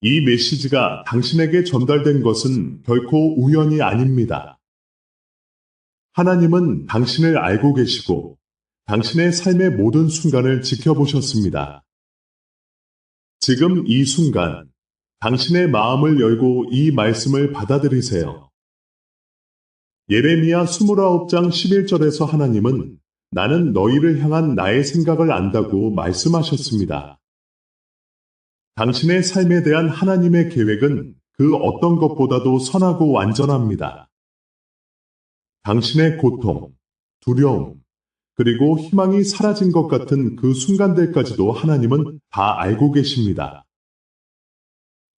이 메시지가 당신에게 전달된 것은 결코 우연이 아닙니다. 하나님은 당신을 알고 계시고 당신의 삶의 모든 순간을 지켜보셨습니다. 지금 이 순간 당신의 마음을 열고 이 말씀을 받아들이세요. 예레미야 29장 11절에서 하나님은 나는 너희를 향한 나의 생각을 안다고 말씀하셨습니다. 당신의 삶에 대한 하나님의 계획은 그 어떤 것보다도 선하고 완전합니다. 당신의 고통, 두려움, 그리고 희망이 사라진 것 같은 그 순간들까지도 하나님은 다 알고 계십니다.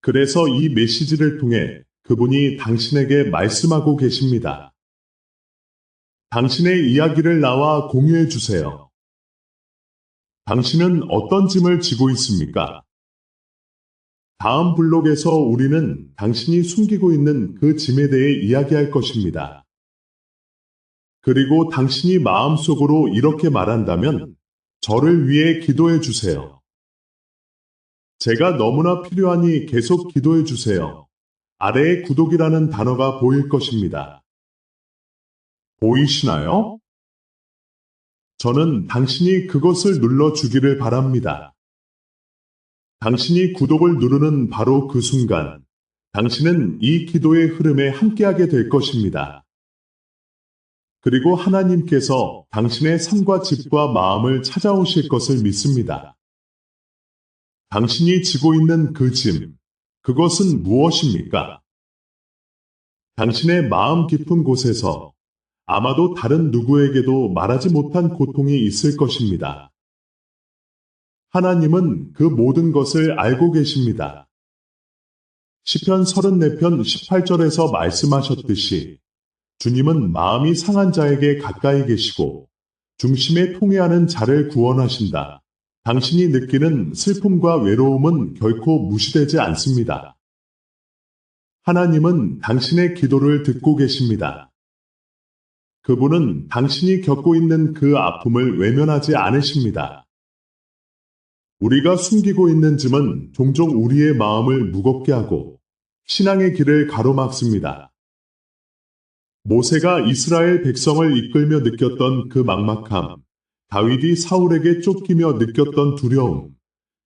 그래서 이 메시지를 통해 그분이 당신에게 말씀하고 계십니다. 당신의 이야기를 나와 공유해 주세요. 당신은 어떤 짐을 지고 있습니까? 다음 블록에서 우리는 당신이 숨기고 있는 그 짐에 대해 이야기할 것입니다. 그리고 당신이 마음속으로 이렇게 말한다면 저를 위해 기도해 주세요. 제가 너무나 필요하니 계속 기도해 주세요. 아래에 구독이라는 단어가 보일 것입니다. 보이시나요? 저는 당신이 그것을 눌러주기를 바랍니다. 당신이 구독을 누르는 바로 그 순간, 당신은 이 기도의 흐름에 함께하게 될 것입니다. 그리고 하나님께서 당신의 삶과 집과 마음을 찾아오실 것을 믿습니다. 당신이 지고 있는 그 짐, 그것은 무엇입니까? 당신의 마음 깊은 곳에서 아마도 다른 누구에게도 말하지 못한 고통이 있을 것입니다. 하나님은 그 모든 것을 알고 계십니다. 시편 34편 18절에서 말씀하셨듯이 주님은 마음이 상한 자에게 가까이 계시고 중심에 통회하는 자를 구원하신다. 당신이 느끼는 슬픔과 외로움은 결코 무시되지 않습니다. 하나님은 당신의 기도를 듣고 계십니다. 그분은 당신이 겪고 있는 그 아픔을 외면하지 않으십니다. 우리가 숨기고 있는 짐은 종종 우리의 마음을 무겁게 하고 신앙의 길을 가로막습니다. 모세가 이스라엘 백성을 이끌며 느꼈던 그 막막함, 다윗이 사울에게 쫓기며 느꼈던 두려움,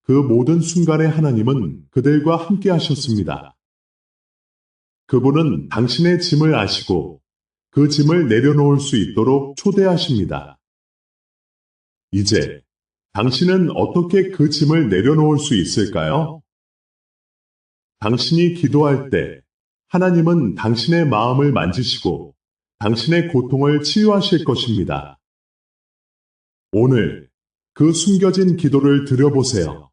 그 모든 순간에 하나님은 그들과 함께 하셨습니다. 그분은 당신의 짐을 아시고 그 짐을 내려놓을 수 있도록 초대하십니다. 이제 당신은 어떻게 그 짐을 내려놓을 수 있을까요? 당신이 기도할 때 하나님은 당신의 마음을 만지시고 당신의 고통을 치유하실 것입니다. 오늘 그 숨겨진 기도를 들여보세요.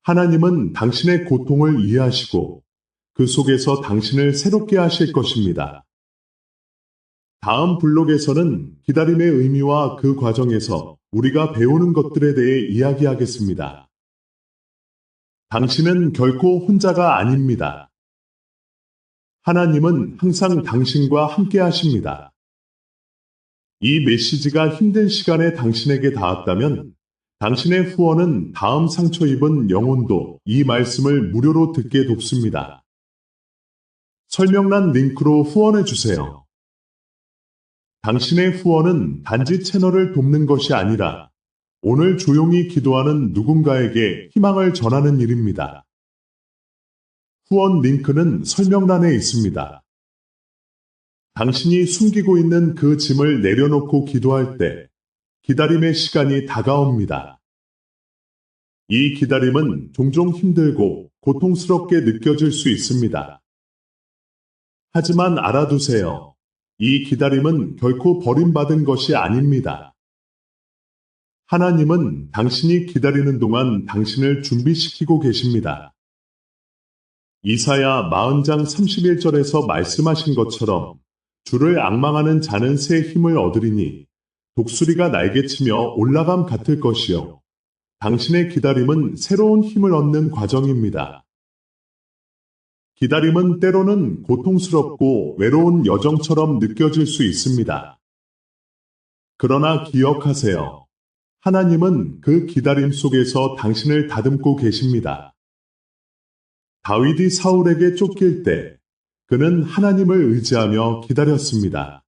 하나님은 당신의 고통을 이해하시고 그 속에서 당신을 새롭게 하실 것입니다. 다음 블록에서는 기다림의 의미와 그 과정에서 우리가 배우는 것들에 대해 이야기하겠습니다. 당신은 결코 혼자가 아닙니다. 하나님은 항상 당신과 함께 하십니다. 이 메시지가 힘든 시간에 당신에게 닿았다면 당신의 후원은 다음 상처 입은 영혼도 이 말씀을 무료로 듣게 돕습니다. 설명란 링크로 후원해 주세요. 당신의 후원은 단지 채널을 돕는 것이 아니라 오늘 조용히 기도하는 누군가에게 희망을 전하는 일입니다. 후원 링크는 설명란에 있습니다. 당신이 숨기고 있는 그 짐을 내려놓고 기도할 때 기다림의 시간이 다가옵니다. 이 기다림은 종종 힘들고 고통스럽게 느껴질 수 있습니다. 하지만 알아두세요. 이 기다림은 결코 버림받은 것이 아닙니다. 하나님은 당신이 기다리는 동안 당신을 준비시키고 계십니다. 이사야 40장 31절에서 말씀하신 것처럼 주를 앙망하는 자는 새 힘을 얻으리니 독수리가 날개치며 올라감 같을 것이요. 당신의 기다림은 새로운 힘을 얻는 과정입니다. 기다림은 때로는 고통스럽고 외로운 여정처럼 느껴질 수 있습니다. 그러나 기억하세요. 하나님은 그 기다림 속에서 당신을 다듬고 계십니다. 다윗이 사울에게 쫓길 때 그는 하나님을 의지하며 기다렸습니다.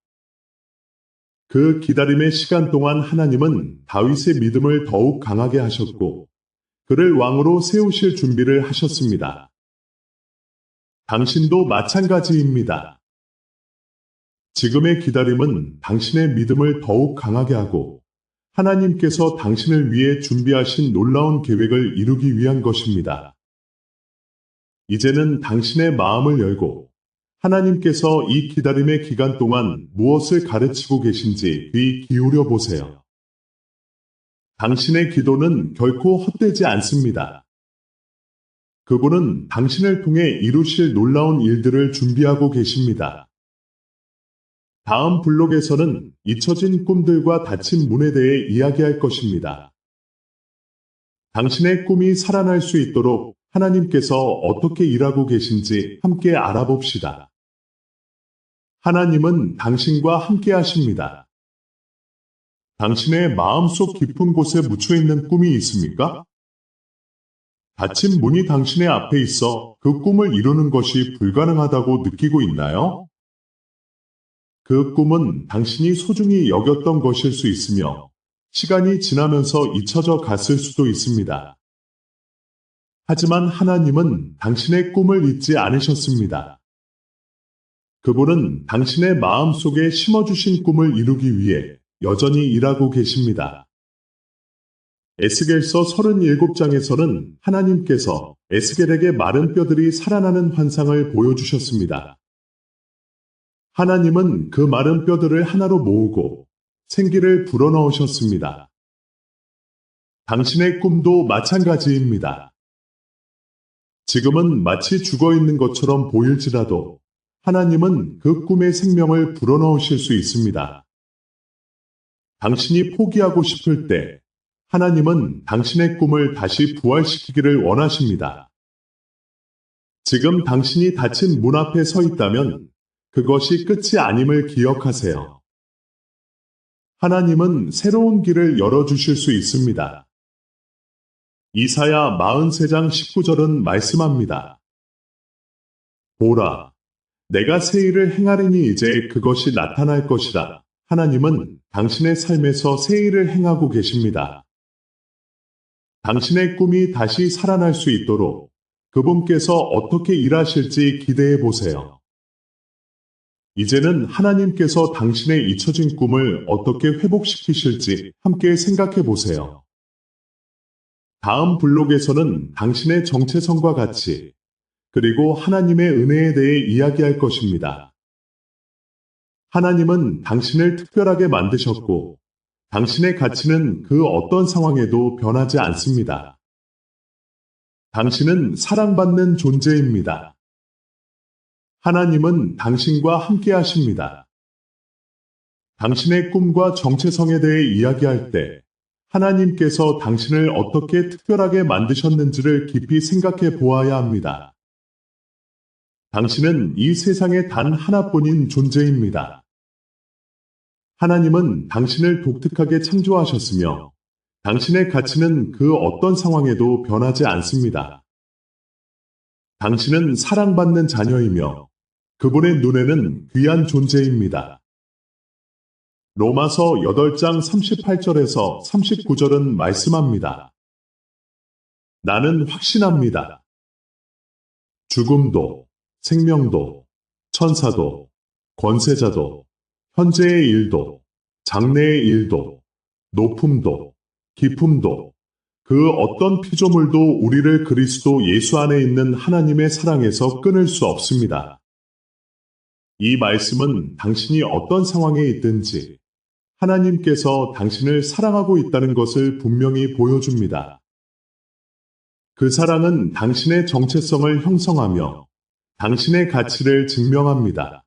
그 기다림의 시간 동안 하나님은 다윗의 믿음을 더욱 강하게 하셨고 그를 왕으로 세우실 준비를 하셨습니다. 당신도 마찬가지입니다. 지금의 기다림은 당신의 믿음을 더욱 강하게 하고 하나님께서 당신을 위해 준비하신 놀라운 계획을 이루기 위한 것입니다. 이제는 당신의 마음을 열고 하나님께서 이 기다림의 기간 동안 무엇을 가르치고 계신지 귀 기울여 보세요. 당신의 기도는 결코 헛되지 않습니다. 그분은 당신을 통해 이루실 놀라운 일들을 준비하고 계십니다. 다음 블록에서는 잊혀진 꿈들과 닫힌 문에 대해 이야기할 것입니다. 당신의 꿈이 살아날 수 있도록 하나님께서 어떻게 일하고 계신지 함께 알아봅시다. 하나님은 당신과 함께 하십니다. 당신의 마음속 깊은 곳에 묻혀 있는 꿈이 있습니까? 닫힌 문이 당신의 앞에 있어 그 꿈을 이루는 것이 불가능하다고 느끼고 있나요? 그 꿈은 당신이 소중히 여겼던 것일 수 있으며 시간이 지나면서 잊혀져 갔을 수도 있습니다. 하지만 하나님은 당신의 꿈을 잊지 않으셨습니다. 그분은 당신의 마음속에 심어주신 꿈을 이루기 위해 여전히 일하고 계십니다. 에스겔서 37장에서는 하나님께서 에스겔에게 마른 뼈들이 살아나는 환상을 보여주셨습니다. 하나님은 그 마른 뼈들을 하나로 모으고 생기를 불어넣으셨습니다. 당신의 꿈도 마찬가지입니다. 지금은 마치 죽어 있는 것처럼 보일지라도 하나님은 그 꿈의 생명을 불어넣으실 수 있습니다. 당신이 포기하고 싶을 때 하나님은 당신의 꿈을 다시 부활시키기를 원하십니다. 지금 당신이 닫힌 문 앞에 서 있다면 그것이 끝이 아님을 기억하세요. 하나님은 새로운 길을 열어주실 수 있습니다. 이사야 43장 19절은 말씀합니다. 보라, 내가 새 일을 행하리니 이제 그것이 나타날 것이라. 하나님은 당신의 삶에서 새 일을 행하고 계십니다. 당신의 꿈이 다시 살아날 수 있도록 그분께서 어떻게 일하실지 기대해 보세요. 이제는 하나님께서 당신의 잊혀진 꿈을 어떻게 회복시키실지 함께 생각해 보세요. 다음 블록에서는 당신의 정체성과 가치, 그리고 하나님의 은혜에 대해 이야기할 것입니다. 하나님은 당신을 특별하게 만드셨고, 당신의 가치는 그 어떤 상황에도 변하지 않습니다. 당신은 사랑받는 존재입니다. 하나님은 당신과 함께 하십니다. 당신의 꿈과 정체성에 대해 이야기할 때 하나님께서 당신을 어떻게 특별하게 만드셨는지를 깊이 생각해 보아야 합니다. 당신은 이 세상에 단 하나뿐인 존재입니다. 하나님은 당신을 독특하게 창조하셨으며 당신의 가치는 그 어떤 상황에도 변하지 않습니다. 당신은 사랑받는 자녀이며 그분의 눈에는 귀한 존재입니다. 로마서 8장 38절에서 39절은 말씀합니다. 나는 확신합니다. 죽음도, 생명도, 천사도, 권세자도, 현재의 일도, 장래의 일도, 높음도, 깊음도, 그 어떤 피조물도 우리를 그리스도 예수 안에 있는 하나님의 사랑에서 끊을 수 없습니다. 이 말씀은 당신이 어떤 상황에 있든지 하나님께서 당신을 사랑하고 있다는 것을 분명히 보여줍니다. 그 사랑은 당신의 정체성을 형성하며 당신의 가치를 증명합니다.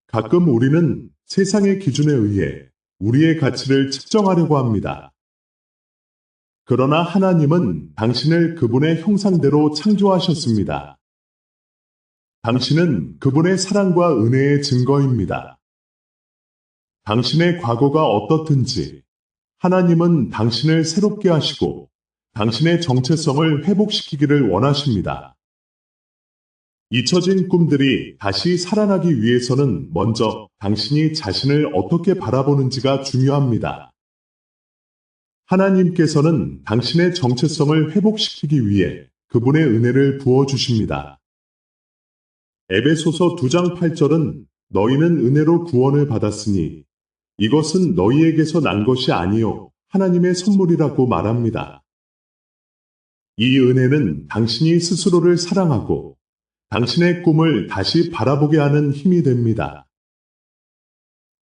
가끔 우리는 세상의 기준에 의해 우리의 가치를 측정하려고 합니다. 그러나 하나님은 당신을 그분의 형상대로 창조하셨습니다. 당신은 그분의 사랑과 은혜의 증거입니다. 당신의 과거가 어떻든지 하나님은 당신을 새롭게 하시고 당신의 정체성을 회복시키기를 원하십니다. 잊혀진 꿈들이 다시 살아나기 위해서는 먼저 당신이 자신을 어떻게 바라보는지가 중요합니다. 하나님께서는 당신의 정체성을 회복시키기 위해 그분의 은혜를 부어주십니다. 에베소서 2장 8절은 너희는 은혜로 구원을 받았으니 이것은 너희에게서 난 것이 아니요 하나님의 선물이라고 말합니다. 이 은혜는 당신이 스스로를 사랑하고 당신의 꿈을 다시 바라보게 하는 힘이 됩니다.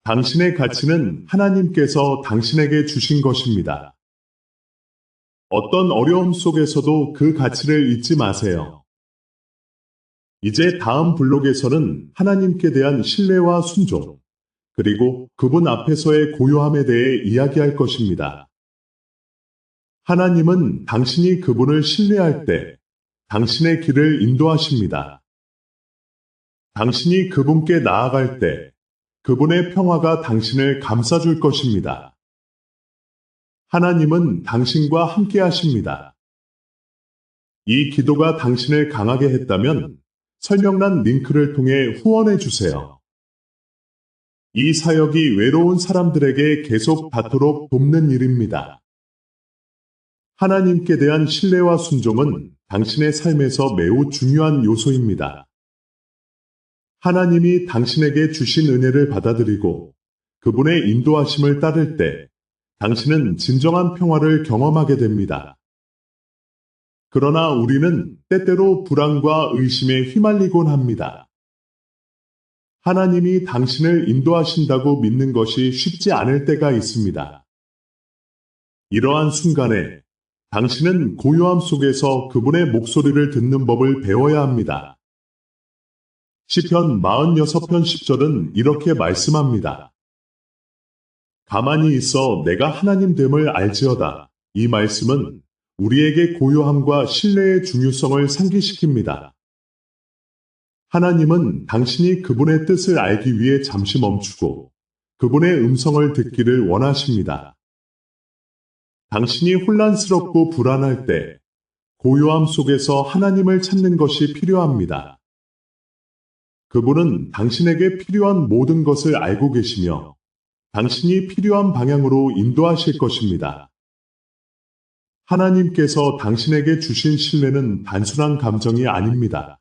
당신의 가치는 하나님께서 당신에게 주신 것입니다. 어떤 어려움 속에서도 그 가치를 잊지 마세요. 이제 다음 블록에서는 하나님께 대한 신뢰와 순종, 그리고 그분 앞에서의 고요함에 대해 이야기할 것입니다. 하나님은 당신이 그분을 신뢰할 때 당신의 길을 인도하십니다. 당신이 그분께 나아갈 때 그분의 평화가 당신을 감싸줄 것입니다. 하나님은 당신과 함께 하십니다. 이 기도가 당신을 강하게 했다면 설명란 링크를 통해 후원해 주세요. 이 사역이 외로운 사람들에게 계속 닿도록 돕는 일입니다. 하나님께 대한 신뢰와 순종은 당신의 삶에서 매우 중요한 요소입니다. 하나님이 당신에게 주신 은혜를 받아들이고 그분의 인도하심을 따를 때 당신은 진정한 평화를 경험하게 됩니다. 그러나 우리는 때때로 불안과 의심에 휘말리곤 합니다. 하나님이 당신을 인도하신다고 믿는 것이 쉽지 않을 때가 있습니다. 이러한 순간에 당신은 고요함 속에서 그분의 목소리를 듣는 법을 배워야 합니다. 시편 46편 10절은 이렇게 말씀합니다. 가만히 있어 내가 하나님 됨을 알지어다. 이 말씀은 우리에게 고요함과 신뢰의 중요성을 상기시킵니다. 하나님은 당신이 그분의 뜻을 알기 위해 잠시 멈추고 그분의 음성을 듣기를 원하십니다. 당신이 혼란스럽고 불안할 때 고요함 속에서 하나님을 찾는 것이 필요합니다. 그분은 당신에게 필요한 모든 것을 알고 계시며 당신이 필요한 방향으로 인도하실 것입니다. 하나님께서 당신에게 주신 신뢰는 단순한 감정이 아닙니다.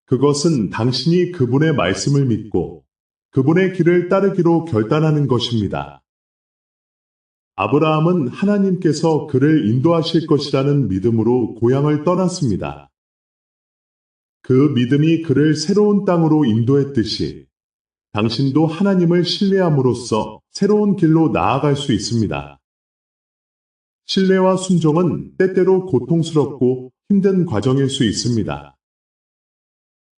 그것은 당신이 그분의 말씀을 믿고 그분의 길을 따르기로 결단하는 것입니다. 아브라함은 하나님께서 그를 인도하실 것이라는 믿음으로 고향을 떠났습니다. 그 믿음이 그를 새로운 땅으로 인도했듯이 당신도 하나님을 신뢰함으로써 새로운 길로 나아갈 수 있습니다. 신뢰와 순종은 때때로 고통스럽고 힘든 과정일 수 있습니다.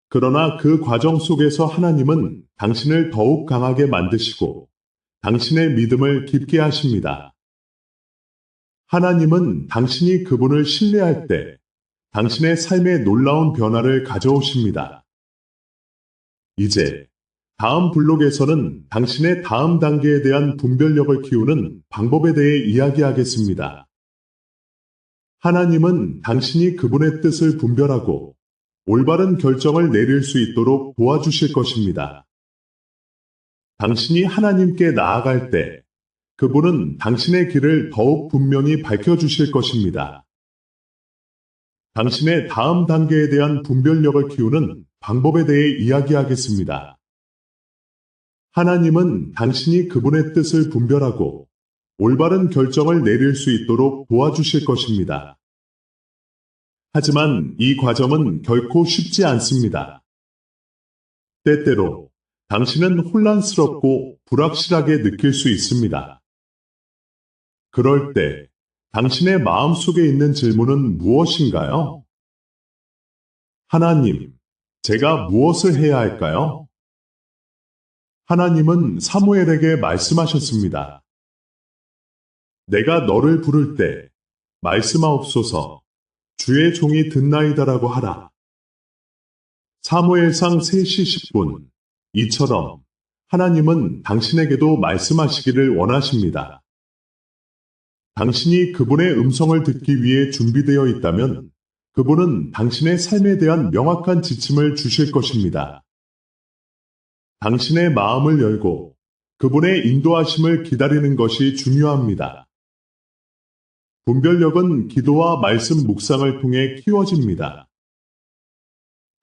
그러나 그 과정 속에서 하나님은 당신을 더욱 강하게 만드시고 당신의 믿음을 깊게 하십니다. 하나님은 당신이 그분을 신뢰할 때 당신의 삶에 놀라운 변화를 가져오십니다. 이제 다음 블록에서는 당신의 다음 단계에 대한 분별력을 키우는 방법에 대해 이야기하겠습니다. 하나님은 당신이 그분의 뜻을 분별하고 올바른 결정을 내릴 수 있도록 도와주실 것입니다. 당신이 하나님께 나아갈 때 그분은 당신의 길을 더욱 분명히 밝혀주실 것입니다. 당신의 다음 단계에 대한 분별력을 키우는 방법에 대해 이야기하겠습니다. 하나님은 당신이 그분의 뜻을 분별하고 올바른 결정을 내릴 수 있도록 도와주실 것입니다. 하지만 이 과정은 결코 쉽지 않습니다. 때때로 당신은 혼란스럽고 불확실하게 느낄 수 있습니다. 그럴 때 당신의 마음속에 있는 질문은 무엇인가요? 하나님, 제가 무엇을 해야 할까요? 하나님은 사무엘에게 말씀하셨습니다. 내가 너를 부를 때 말씀하옵소서 주의 종이 듣나이다라고 하라. 사무엘상 3시 10분 이처럼 하나님은 당신에게도 말씀하시기를 원하십니다. 당신이 그분의 음성을 듣기 위해 준비되어 있다면 그분은 당신의 삶에 대한 명확한 지침을 주실 것입니다. 당신의 마음을 열고 그분의 인도하심을 기다리는 것이 중요합니다. 분별력은 기도와 말씀 묵상을 통해 키워집니다.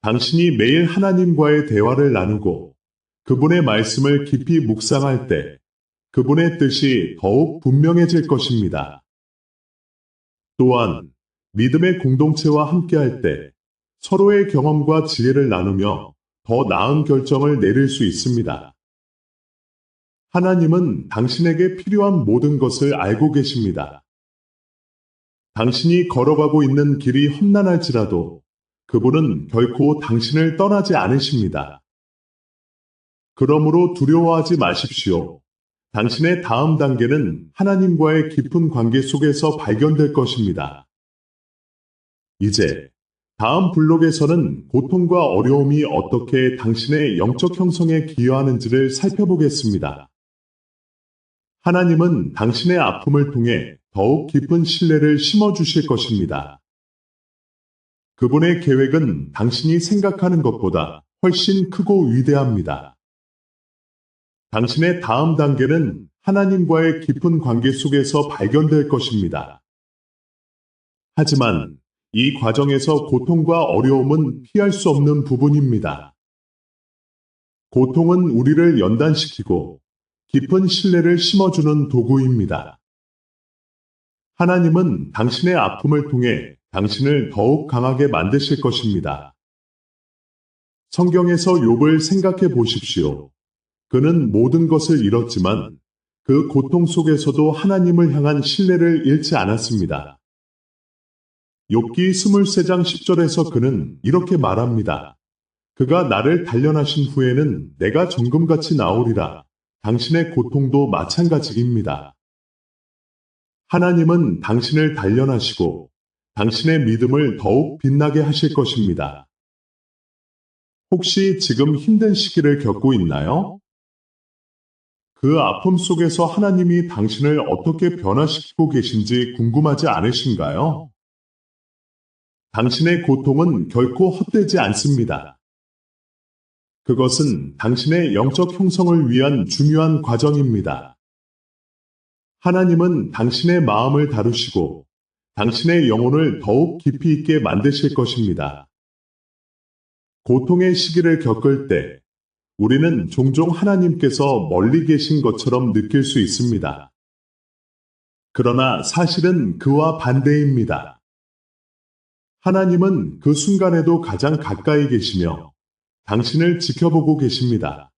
당신이 매일 하나님과의 대화를 나누고 그분의 말씀을 깊이 묵상할 때 그분의 뜻이 더욱 분명해질 것입니다. 또한 믿음의 공동체와 함께할 때 서로의 경험과 지혜를 나누며 더 나은 결정을 내릴 수 있습니다. 하나님은 당신에게 필요한 모든 것을 알고 계십니다. 당신이 걸어가고 있는 길이 험난할지라도 그분은 결코 당신을 떠나지 않으십니다. 그러므로 두려워하지 마십시오. 당신의 다음 단계는 하나님과의 깊은 관계 속에서 발견될 것입니다. 이제 다음 블록에서는 고통과 어려움이 어떻게 당신의 영적 형성에 기여하는지를 살펴보겠습니다. 하나님은 당신의 아픔을 통해 더욱 깊은 신뢰를 심어주실 것입니다. 그분의 계획은 당신이 생각하는 것보다 훨씬 크고 위대합니다. 당신의 다음 단계는 하나님과의 깊은 관계 속에서 발견될 것입니다. 하지만 이 과정에서 고통과 어려움은 피할 수 없는 부분입니다. 고통은 우리를 연단시키고 깊은 신뢰를 심어주는 도구입니다. 하나님은 당신의 아픔을 통해 당신을 더욱 강하게 만드실 것입니다. 성경에서 욥을 생각해 보십시오. 그는 모든 것을 잃었지만 그 고통 속에서도 하나님을 향한 신뢰를 잃지 않았습니다. 욥기 23장 10절에서 그는 이렇게 말합니다. 그가 나를 단련하신 후에는 내가 정금같이 나오리라. 당신의 고통도 마찬가지입니다. 하나님은 당신을 단련하시고 당신의 믿음을 더욱 빛나게 하실 것입니다. 혹시 지금 힘든 시기를 겪고 있나요? 그 아픔 속에서 하나님이 당신을 어떻게 변화시키고 계신지 궁금하지 않으신가요? 당신의 고통은 결코 헛되지 않습니다. 그것은 당신의 영적 형성을 위한 중요한 과정입니다. 하나님은 당신의 마음을 다루시고 당신의 영혼을 더욱 깊이 있게 만드실 것입니다. 고통의 시기를 겪을 때 우리는 종종 하나님께서 멀리 계신 것처럼 느낄 수 있습니다. 그러나 사실은 그와 반대입니다. 하나님은 그 순간에도 가장 가까이 계시며 당신을 지켜보고 계십니다.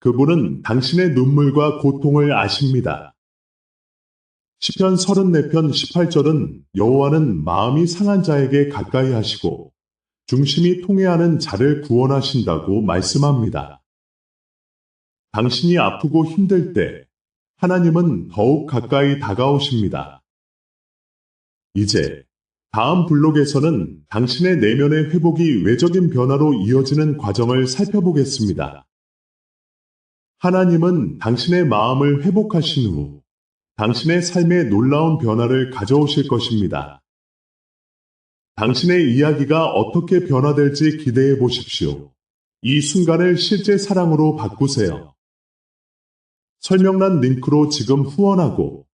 그분은 당신의 눈물과 고통을 아십니다. 시편 34편 18절은 여호와는 마음이 상한 자에게 가까이 하시고 중심이 통회하는 자를 구원하신다고 말씀합니다. 당신이 아프고 힘들 때 하나님은 더욱 가까이 다가오십니다. 이제 다음 블록에서는 당신의 내면의 회복이 외적인 변화로 이어지는 과정을 살펴보겠습니다. 하나님은 당신의 마음을 회복하신 후 당신의 삶에 놀라운 변화를 가져오실 것입니다. 당신의 이야기가 어떻게 변화될지 기대해 보십시오. 이 순간을 실제 사랑으로 바꾸세요. 설명란 링크로 지금 후원하고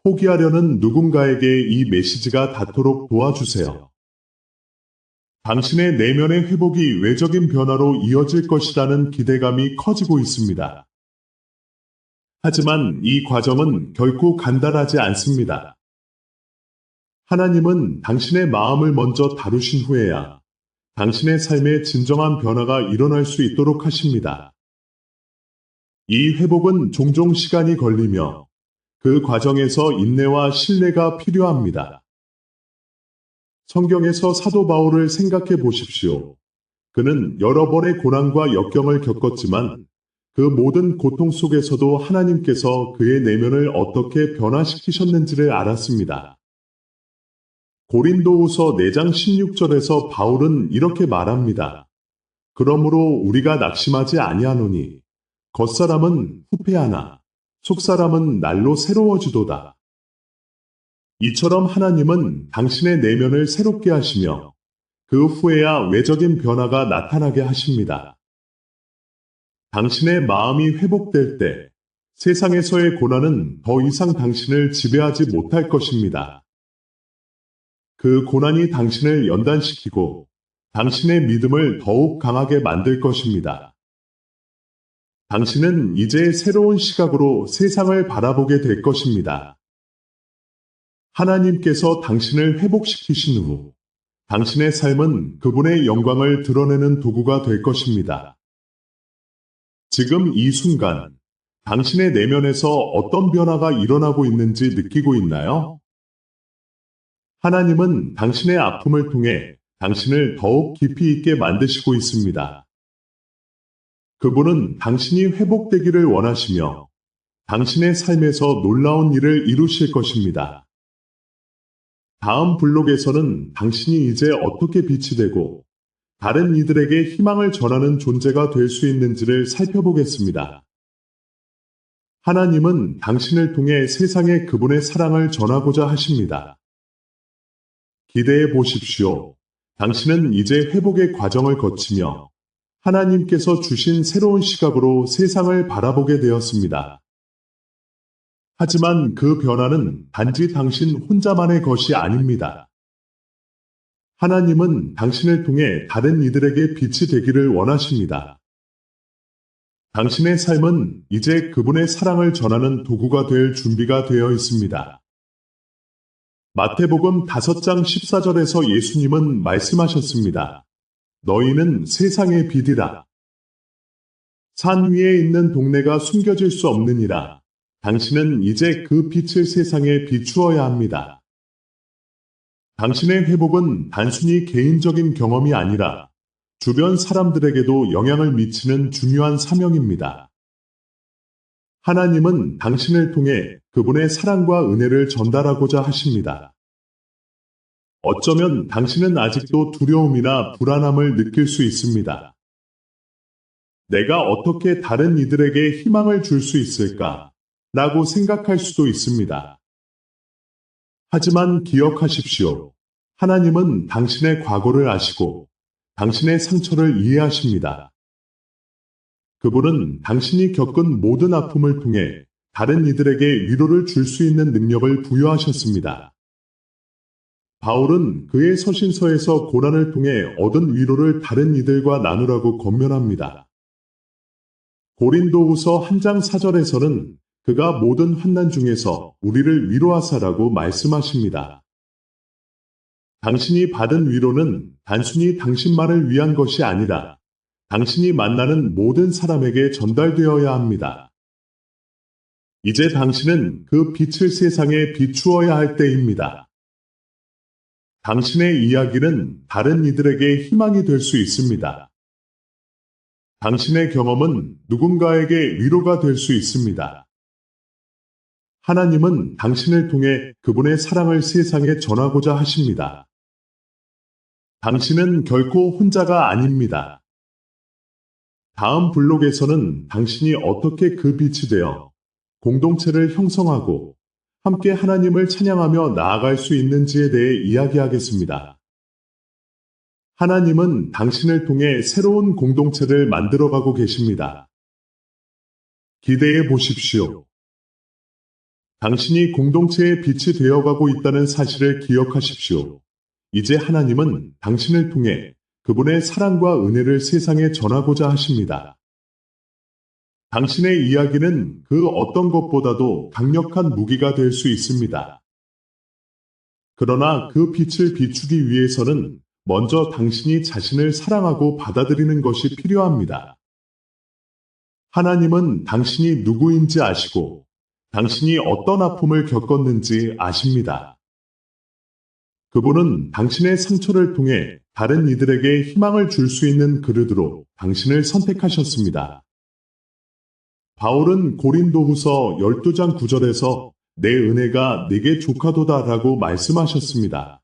포기하려는 누군가에게 이 메시지가 닿도록 도와주세요. 당신의 내면의 회복이 외적인 변화로 이어질 것이라는 기대감이 커지고 있습니다. 하지만 이 과정은 결코 간단하지 않습니다. 하나님은 당신의 마음을 먼저 다루신 후에야 당신의 삶에 진정한 변화가 일어날 수 있도록 하십니다. 이 회복은 종종 시간이 걸리며 그 과정에서 인내와 신뢰가 필요합니다. 성경에서 사도 바울을 생각해 보십시오. 그는 여러 번의 고난과 역경을 겪었지만 그 모든 고통 속에서도 하나님께서 그의 내면을 어떻게 변화시키셨는지를 알았습니다. 고린도후서 4장 16절에서 바울은 이렇게 말합니다. 그러므로 우리가 낙심하지 아니하노니 겉사람은 후패하나 속사람은 날로 새로워지도다. 이처럼 하나님은 당신의 내면을 새롭게 하시며 그 후에야 외적인 변화가 나타나게 하십니다. 당신의 마음이 회복될 때 세상에서의 고난은 더 이상 당신을 지배하지 못할 것입니다. 그 고난이 당신을 연단시키고 당신의 믿음을 더욱 강하게 만들 것입니다. 당신은 이제 새로운 시각으로 세상을 바라보게 될 것입니다. 하나님께서 당신을 회복시키신 후 당신의 삶은 그분의 영광을 드러내는 도구가 될 것입니다. 지금 이 순간 당신의 내면에서 어떤 변화가 일어나고 있는지 느끼고 있나요? 하나님은 당신의 아픔을 통해 당신을 더욱 깊이 있게 만드시고 있습니다. 그분은 당신이 회복되기를 원하시며 당신의 삶에서 놀라운 일을 이루실 것입니다. 다음 블록에서는 당신이 이제 어떻게 빛이 되고 다른 이들에게 희망을 전하는 존재가 될 수 있는지를 살펴보겠습니다. 하나님은 당신을 통해 세상에 그분의 사랑을 전하고자 하십니다. 기대해 보십시오. 당신은 이제 회복의 과정을 거치며 하나님께서 주신 새로운 시각으로 세상을 바라보게 되었습니다. 하지만 그 변화는 단지 당신 혼자만의 것이 아닙니다. 하나님은 당신을 통해 다른 이들에게 빛이 되기를 원하십니다. 당신의 삶은 이제 그분의 사랑을 전하는 도구가 될 준비가 되어 있습니다. 마태복음 5장 14절에서 예수님은 말씀하셨습니다. 너희는 세상의 빛이라. 산 위에 있는 동네가 숨겨질 수 없느니라. 당신은 이제 그 빛을 세상에 비추어야 합니다. 당신의 회복은 단순히 개인적인 경험이 아니라 주변 사람들에게도 영향을 미치는 중요한 사명입니다. 하나님은 당신을 통해 그분의 사랑과 은혜를 전달하고자 하십니다. 어쩌면 당신은 아직도 두려움이나 불안함을 느낄 수 있습니다. 내가 어떻게 다른 이들에게 희망을 줄 수 있을까? 라고 생각할 수도 있습니다. 하지만 기억하십시오. 하나님은 당신의 과거를 아시고 당신의 상처를 이해하십니다. 그분은 당신이 겪은 모든 아픔을 통해 다른 이들에게 위로를 줄 수 있는 능력을 부여하셨습니다. 바울은 그의 서신서에서 고난을 통해 얻은 위로를 다른 이들과 나누라고 권면합니다. 고린도후서 1장 4절에서는 그가 모든 환난 중에서 우리를 위로하사라고 말씀하십니다. 당신이 받은 위로는 단순히 당신만을 위한 것이 아니라 당신이 만나는 모든 사람에게 전달되어야 합니다. 이제 당신은 그 빛을 세상에 비추어야 할 때입니다. 당신의 이야기는 다른 이들에게 희망이 될 수 있습니다. 당신의 경험은 누군가에게 위로가 될 수 있습니다. 하나님은 당신을 통해 그분의 사랑을 세상에 전하고자 하십니다. 당신은 결코 혼자가 아닙니다. 다음 블록에서는 당신이 어떻게 그 빛이 되어 공동체를 형성하고 함께 하나님을 찬양하며 나아갈 수 있는지에 대해 이야기하겠습니다. 하나님은 당신을 통해 새로운 공동체를 만들어가고 계십니다. 기대해 보십시오. 당신이 공동체의 빛이 되어가고 있다는 사실을 기억하십시오. 이제 하나님은 당신을 통해 그분의 사랑과 은혜를 세상에 전하고자 하십니다. 당신의 이야기는 그 어떤 것보다도 강력한 무기가 될 수 있습니다. 그러나 그 빛을 비추기 위해서는 먼저 당신이 자신을 사랑하고 받아들이는 것이 필요합니다. 하나님은 당신이 누구인지 아시고 당신이 어떤 아픔을 겪었는지 아십니다. 그분은 당신의 상처를 통해 다른 이들에게 희망을 줄 수 있는 그릇으로 당신을 선택하셨습니다. 바울은 고린도후서 12장 9절에서 내 은혜가 네게 족하도다라고 말씀하셨습니다.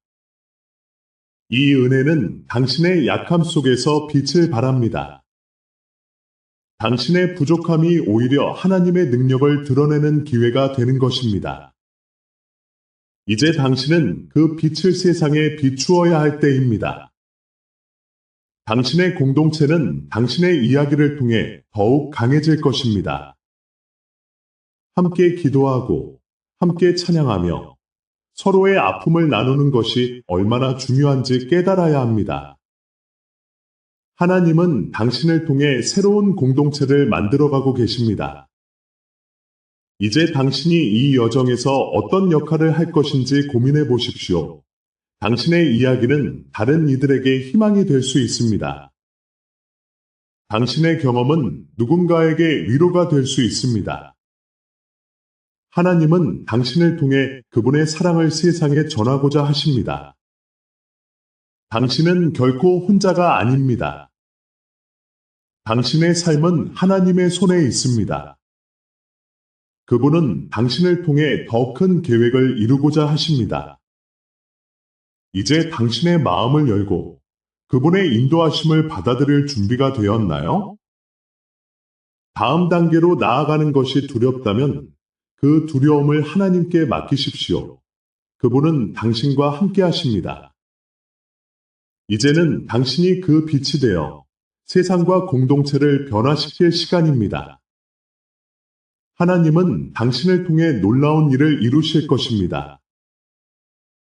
이 은혜는 당신의 약함 속에서 빛을 발합니다. 당신의 부족함이 오히려 하나님의 능력을 드러내는 기회가 되는 것입니다. 이제 당신은 그 빛을 세상에 비추어야 할 때입니다. 당신의 공동체는 당신의 이야기를 통해 더욱 강해질 것입니다. 함께 기도하고, 함께 찬양하며, 서로의 아픔을 나누는 것이 얼마나 중요한지 깨달아야 합니다. 하나님은 당신을 통해 새로운 공동체를 만들어가고 계십니다. 이제 당신이 이 여정에서 어떤 역할을 할 것인지 고민해 보십시오. 당신의 이야기는 다른 이들에게 희망이 될 수 있습니다. 당신의 경험은 누군가에게 위로가 될 수 있습니다. 하나님은 당신을 통해 그분의 사랑을 세상에 전하고자 하십니다. 당신은 결코 혼자가 아닙니다. 당신의 삶은 하나님의 손에 있습니다. 그분은 당신을 통해 더 큰 계획을 이루고자 하십니다. 이제 당신의 마음을 열고 그분의 인도하심을 받아들일 준비가 되었나요? 다음 단계로 나아가는 것이 두렵다면 그 두려움을 하나님께 맡기십시오. 그분은 당신과 함께 하십니다. 이제는 당신이 그 빛이 되어 세상과 공동체를 변화시킬 시간입니다. 하나님은 당신을 통해 놀라운 일을 이루실 것입니다.